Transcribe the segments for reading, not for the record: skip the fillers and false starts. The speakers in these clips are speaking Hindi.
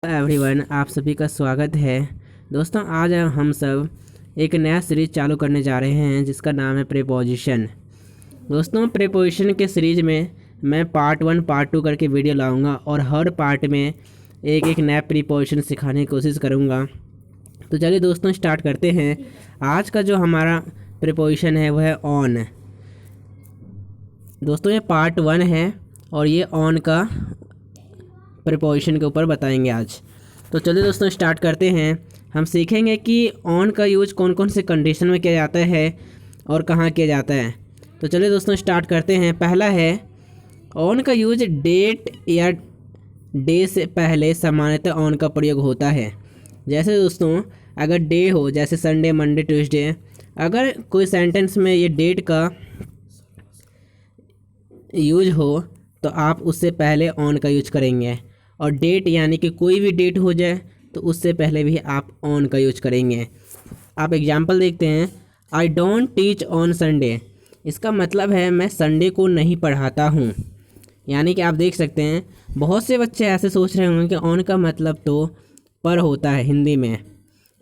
एवरीवन, आप सभी का स्वागत है। दोस्तों, आज हम सब एक नया सीरीज चालू करने जा रहे हैं जिसका नाम है प्रीपोजिशन। दोस्तों, प्रीपोजिशन के सीरीज में मैं पार्ट 1 पार्ट 2 करके वीडियो लाऊंगा और हर पार्ट में एक एक नया प्रीपोजिशन सिखाने की कोशिश करूंगा। तो चलिए दोस्तों, स्टार्ट करते हैं। आज का जो हमारा प्रीपोजिशन है वह है ऑन। दोस्तों, ये पार्ट 1 है और ये ऑन का प्रीपोजिशन के ऊपर बताएंगे आज। तो चलिए दोस्तों, स्टार्ट करते हैं। हम सीखेंगे कि ऑन का यूज कौन कौन से कंडीशन में किया जाता है और कहाँ किया जाता है। तो चलिए दोस्तों, स्टार्ट करते हैं। पहला है, ऑन का यूज डेट या डे से पहले सामान्यतः ऑन का प्रयोग होता है। जैसे दोस्तों, अगर डे हो, जैसे संडे, मंडे, ट्यूसडे, अगर कोई सेंटेंस में ये डेट का यूज हो तो आप उससे पहले ऑन का यूज करेंगे। और डेट यानी कि कोई भी डेट हो जाए तो उससे पहले भी आप ऑन का यूज करेंगे। आप एग्जांपल देखते हैं, आई डोंट टीच ऑन संडे। इसका मतलब है मैं संडे को नहीं पढ़ाता हूँ। यानी कि आप देख सकते हैं, बहुत से बच्चे ऐसे सोच रहे होंगे कि ऑन का मतलब तो पर होता है हिंदी में।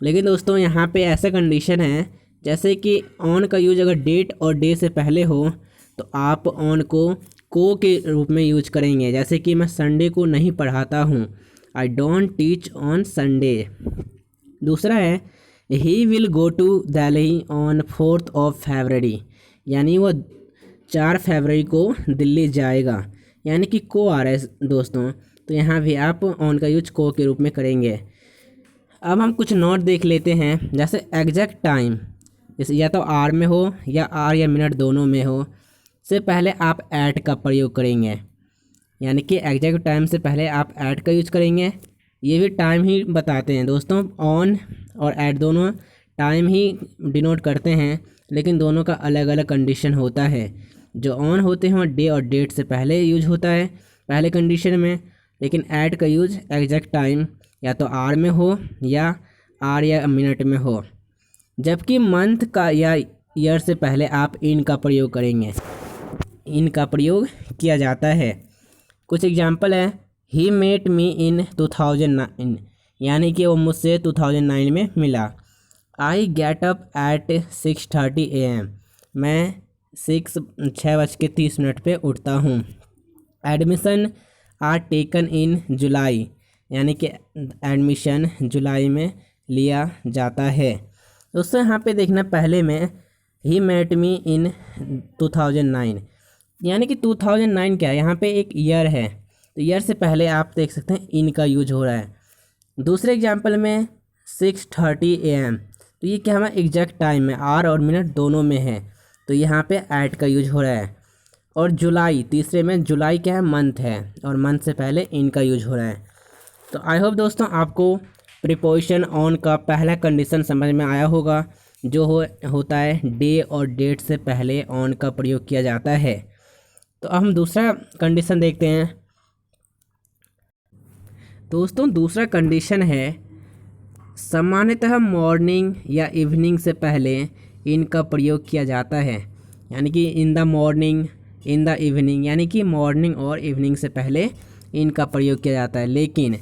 लेकिन दोस्तों, यहाँ पे ऐसा कंडीशन है, जैसे कि ऑन का यूज अगर डेट और डे से पहले हो तो आप ऑन को के रूप में यूज करेंगे। जैसे कि मैं संडे को नहीं पढ़ाता हूँ, I don't teach on Sunday. दूसरा है, he will go to Delhi on 4th of February। यानी वो 4 फरवरी को दिल्ली जाएगा। यानी कि को आ रहा है दोस्तों, तो यहाँ भी आप ऑन का यूज को के रूप में करेंगे। अब हम कुछ नोट देख लेते हैं। जैसे एग्जैक्ट टाइम, जैसे या तो आर में हो या आर या मिनट दोनों में हो, से पहले आप ऐट का प्रयोग करेंगे। यानी कि एग्जैक्ट टाइम से पहले आप ऐट का यूज करेंगे। ये भी टाइम ही बताते हैं दोस्तों। ऑन और ऐट दोनों टाइम ही डिनोट करते हैं, लेकिन दोनों का अलग अलग कंडीशन होता है। जो ऑन होते हैं वो डे और डेट से पहले यूज होता है पहले कंडीशन में, लेकिन ऐट का यूज एग्जैक्ट टाइम या तो आर में हो या आर या मिनट में हो। जबकि मंथ का या ईयर से पहले आप इन का प्रयोग करेंगे। इनका प्रयोग किया जाता है। कुछ एग्जाम्पल है, ही मेट मी इन 2009। यानी कि वो मुझसे 2009 में मिला। I get up at 6:30 AM। मैं 6:30 पे उठता हूँ। एडमिशन आर टेकन इन जुलाई। यानी कि एडमिशन जुलाई में लिया जाता है। दोस्तों, यहाँ पे देखना, पहले में ही मेट मी इन 2009। यानी कि 2009 क्या है, यहाँ पे एक ईयर है, तो ईयर से पहले आप देख सकते हैं इन का यूज हो रहा है। दूसरे एग्जांपल में 6:30 AM, तो ये क्या हमारा एग्जैक्ट टाइम है, आर और मिनट दोनों में है, तो यहाँ पे ऐट का यूज हो रहा है। और जुलाई, तीसरे में जुलाई क्या है, मंथ है, और मंथ से पहले इन का यूज हो रहा है। तो आई होप दोस्तों आपको प्रीपोजिशन ऑन का पहला कंडीशन समझ में आया होगा, जो होता है डे और डेट से पहले ऑन का प्रयोग किया जाता है। तो अब हम दूसरा कंडीशन देखते हैं। दोस्तों, दूसरा कंडीशन है, सामान्यतः मॉर्निंग या इवनिंग से पहले इनका प्रयोग किया जाता है। यानी कि in the morning, in the evening, यानी कि मॉर्निंग और इवनिंग से पहले इनका प्रयोग किया जाता है। लेकिन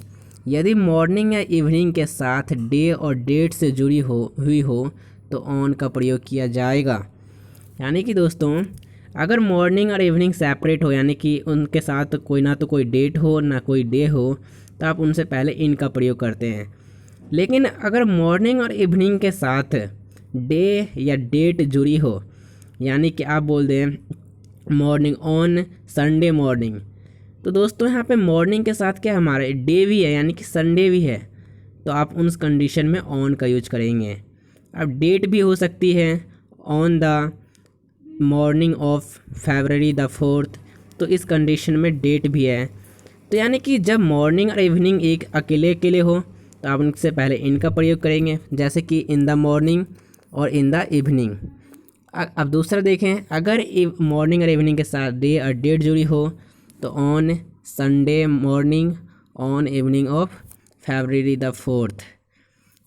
यदि मॉर्निंग या इवनिंग के साथ डे और डेट से जुड़ी हुई हो तो ऑन का प्रयोग किया जाएगा। यानी कि दोस्तों, अगर मॉर्निंग और इवनिंग सेपरेट हो, यानी कि उनके साथ कोई ना तो कोई डेट हो ना कोई डे हो, तो आप उनसे पहले इन का प्रयोग करते हैं। लेकिन अगर मॉर्निंग और इवनिंग के साथ डे या डेट जुड़ी हो, यानी कि आप बोल दें मॉर्निंग ऑन संडे मॉर्निंग, तो दोस्तों यहाँ पे मॉर्निंग के साथ क्या हमारा डे भी है, यानी कि संडे भी है, तो आप उस कंडीशन में ऑन का यूज करेंगे। अब डेट भी हो सकती है, on the morning of February the 4th, तो इस कंडीशन में डेट भी है। तो यानी कि जब मॉर्निंग और इवनिंग एक अकेले अकेले हो तो आप उनसे पहले इनका प्रयोग करेंगे, जैसे कि इन द मॉर्निंग और इन द इवनिंग। अब दूसरा देखें, अगर मॉर्निंग और इवनिंग के साथ डे और डेट जुड़ी हो तो on Sunday morning, on evening of February the 4th।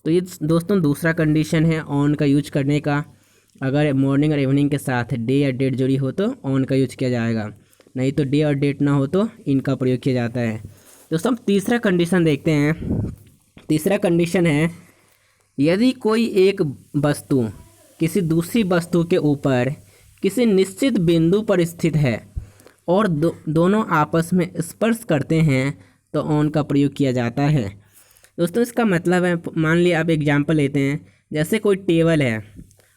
तो ये दोस्तों दूसरा कंडीशन है ऑन का यूज करने का। अगर मॉर्निंग और इवनिंग के साथ डे या डेट जुड़ी हो तो ऑन का यूज किया जाएगा, नहीं तो डे और डेट ना हो तो इनका प्रयोग किया जाता है। दोस्तों हम तीसरा कंडीशन देखते हैं। तीसरा कंडीशन है, यदि कोई एक वस्तु किसी दूसरी वस्तु के ऊपर किसी निश्चित बिंदु पर स्थित है और दोनों आपस में स्पर्श करते हैं तो ऑन का प्रयोग किया जाता है। दोस्तों इसका मतलब है, मान लिया आप एग्जांपल लेते हैं, जैसे कोई टेबल है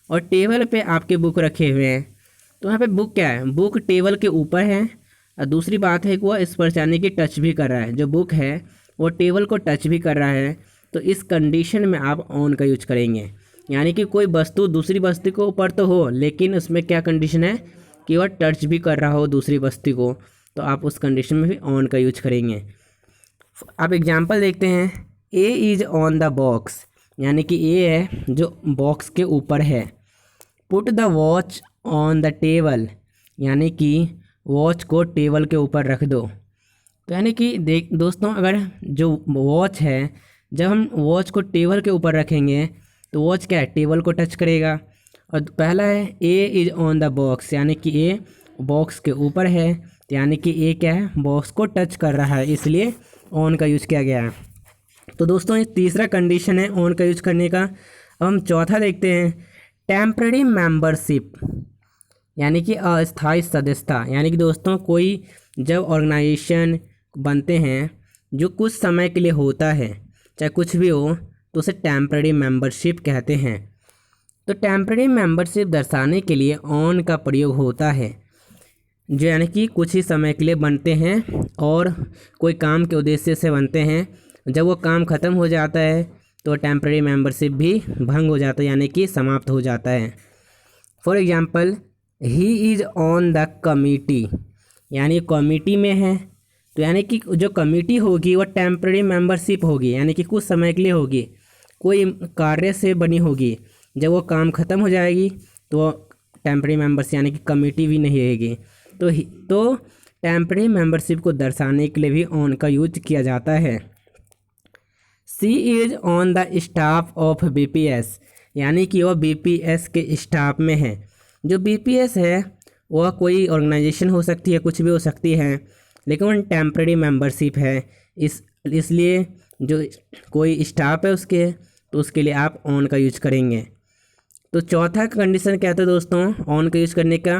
और टेबल पे आपके बुक रखे हुए हैं, तो यहाँ पे बुक क्या है, बुक टेबल के ऊपर है और दूसरी बात है कि वह स्पर्श यानी कि टच भी कर रहा है, जो बुक है वो टेबल को टच भी कर रहा है। तो इस कंडीशन में आप ऑन का यूज करेंगे, यानी कि कोई वस्तु दूसरी वस्तु के ऊपर तो हो लेकिन उसमें क्या कंडीशन है कि वह टच भी कर रहा हो दूसरी वस्तु को, तो आप उस कंडीशन में भी ऑन का यूज करेंगे। आप एग्जांपल देखते हैं, A is on the box, यानी कि ए है जो बॉक्स के ऊपर है। Put the watch on the table, यानी कि वॉच को टेबल के ऊपर रख दो। तो यानी कि दोस्तों अगर जो वॉच है, जब हम वॉच को टेबल के ऊपर रखेंगे तो वॉच क्या है, टेबल को टच करेगा। और पहला है A is on the box, यानी कि ए बॉक्स के ऊपर है, तो यानी कि ए क्या है, बॉक्स को टच कर रहा है, इसलिए ऑन का यूज किया गया है। तो दोस्तों ये तीसरा कंडीशन है ऑन का यूज करने का। अब हम चौथा देखते हैं, टेम्पररी मेंबरशिप, यानी कि अस्थायी सदस्यता। यानी कि दोस्तों कोई जब ऑर्गेनाइजेशन बनते हैं जो कुछ समय के लिए होता है, चाहे कुछ भी हो, तो उसे टेम्पररी मेंबरशिप कहते हैं। तो टेम्पररी मेंबरशिप दर्शाने के लिए ऑन का प्रयोग होता है, जो यानी कि कुछ ही समय के लिए बनते हैं और कोई काम के उद्देश्य से बनते हैं। जब वो काम ख़त्म हो जाता है तो टेम्पररी मेंबरशिप भी भंग हो जाता है, यानी कि समाप्त हो जाता है। For example, he is on the committee, यानी कमिटी में है, तो यानी कि जो कमिटी होगी वो टेम्पररी मेंबरशिप होगी, यानी कि कुछ समय के लिए होगी, कोई कार्य से बनी होगी। जब वो काम ख़त्म हो जाएगी तो टेम्पररी मेंबरशिप यानी कि कमिटी भी नहीं रहेगी। तो टेम्पररी मेंबरशिप को दर्शाने के लिए भी ऑन का यूज किया जाता है। She is on the staff of BPS, यानी कि वह बीपीएस के स्टाफ में है। जो बीपीएस है वह कोई ऑर्गेनाइजेशन हो सकती है, कुछ भी हो सकती है, लेकिन वह टेम्पररी मेंबरशिप है, इसलिए जो कोई स्टाफ है उसके, तो उसके लिए आप ऑन का यूज करेंगे। तो चौथा कंडीशन क्या था दोस्तों ऑन का यूज करने का,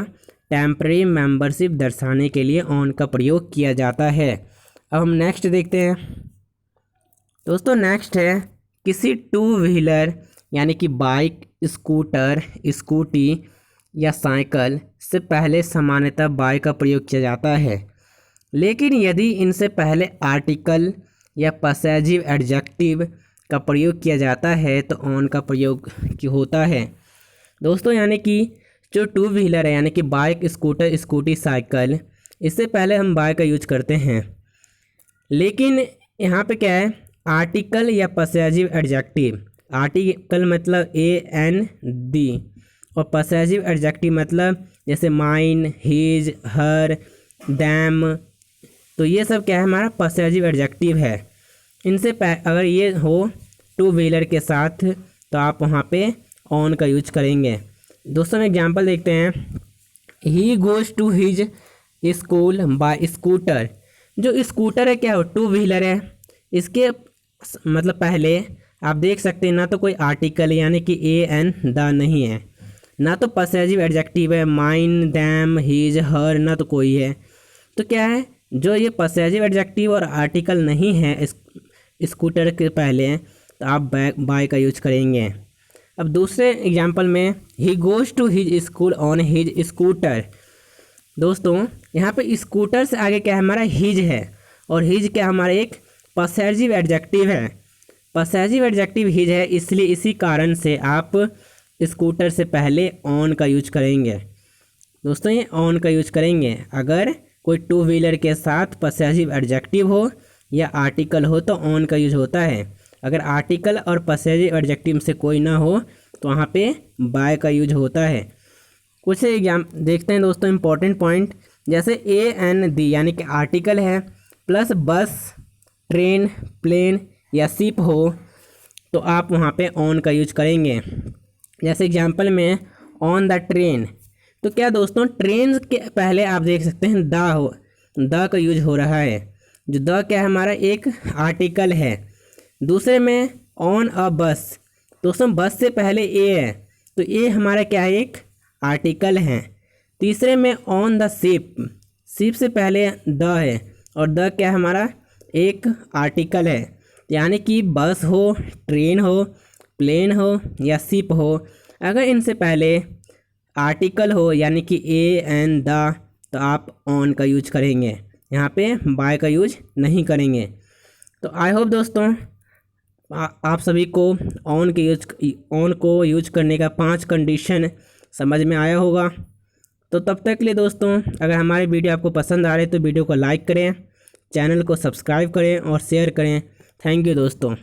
टेम्पररी मेंबरशिप दर्शाने के लिए ऑन का प्रयोग किया जाता है। अब हम नेक्स्ट देखते हैं दोस्तों। नेक्स्ट है, किसी टू व्हीलर यानी कि बाइक, स्कूटर, स्कूटी या साइकिल से पहले सामान्यतः बाय का प्रयोग किया जाता है, लेकिन यदि इनसे पहले आर्टिकल या पसेसिव एडजेक्टिव का प्रयोग किया जाता है तो ऑन का प्रयोग होता है। दोस्तों यानी कि जो टू व्हीलर है यानी कि बाइक, स्कूटर, स्कूटी, साइकिल, इससे पहले हम बाय का यूज करते हैं, लेकिन यहाँ पे क्या है, आर्टिकल या पसेसिव एडजेक्टिव। आर्टिकल मतलब AND और पसेसिव एडजेक्टिव मतलब जैसे माइन, हिज, हर, दैम, तो ये सब क्या है, हमारा पसेसिव एडजेक्टिव है। इनसे अगर ये हो टू व्हीलर के साथ तो आप वहाँ पे ऑन का यूज करेंगे। दोस्तों हम एग्जांपल देखते हैं, he goes to his school by scooter. जो स्कूटर है क्या हो, टू व्हीलर है, इसके मतलब पहले आप देख सकते हैं ना तो कोई आर्टिकल यानी कि AN द नहीं है, ना तो पसेसिव एडजेक्टिव है, माइन, दैम, हिज, हर, ना तो कोई है। तो क्या है, जो ये पसेसिव एडजेक्टिव और आर्टिकल नहीं है स्कूटर के पहले, तो आप बाय का यूज करेंगे। अब दूसरे एग्जांपल में, he goes to his school on his scooter. दोस्तों यहाँ पे स्कूटर से आगे क्या है, हमारा हिज है, और हिज क्या हमारा एक पसेसिव एडजेक्टिव है। पसेसिव एडजेक्टिव हिज है, इसलिए इसी कारण से आप स्कूटर से पहले ऑन का यूज करेंगे। दोस्तों ये ऑन का यूज करेंगे अगर कोई टू व्हीलर के साथ पसेसिव एडजेक्टिव हो या आर्टिकल हो तो ऑन का यूज होता है। अगर आर्टिकल और पसेसिव एडजेक्टिव से कोई ना हो तो वहाँ पे बाय का यूज होता है। कुछ एग्जाम देखते हैं दोस्तों, इंपॉर्टेंट पॉइंट, जैसे AND यानी कि आर्टिकल है प्लस बस, ट्रेन, प्लेन या शिप हो तो आप वहाँ पे ऑन का यूज करेंगे। जैसे एग्जांपल में ऑन द ट्रेन, तो क्या दोस्तों ट्रेन के पहले आप देख सकते हैं द का यूज हो रहा है, जो द क्या है हमारा एक आर्टिकल है। दूसरे में ऑन अ बस, तो उसमें बस से पहले ए है, तो ए हमारा क्या है एक आर्टिकल है। तीसरे में ऑन द शिप, शिप से पहले द है और द क्या है हमारा एक आर्टिकल है। यानी कि बस हो, ट्रेन हो, प्लेन हो या शिप हो, अगर इनसे पहले आर्टिकल हो यानी कि ए एंड द, तो आप ऑन का यूज करेंगे, यहाँ पे बाय का यूज नहीं करेंगे। तो आई होप दोस्तों आप सभी को ऑन को यूज करने का 5 कंडीशन समझ में आया होगा। तो तब तक के लिए दोस्तों, अगर हमारे वीडियो आपको पसंद आ रहे तो वीडियो को लाइक करें, चैनल को सब्सक्राइब करें और शेयर करें। थैंक यू दोस्तों।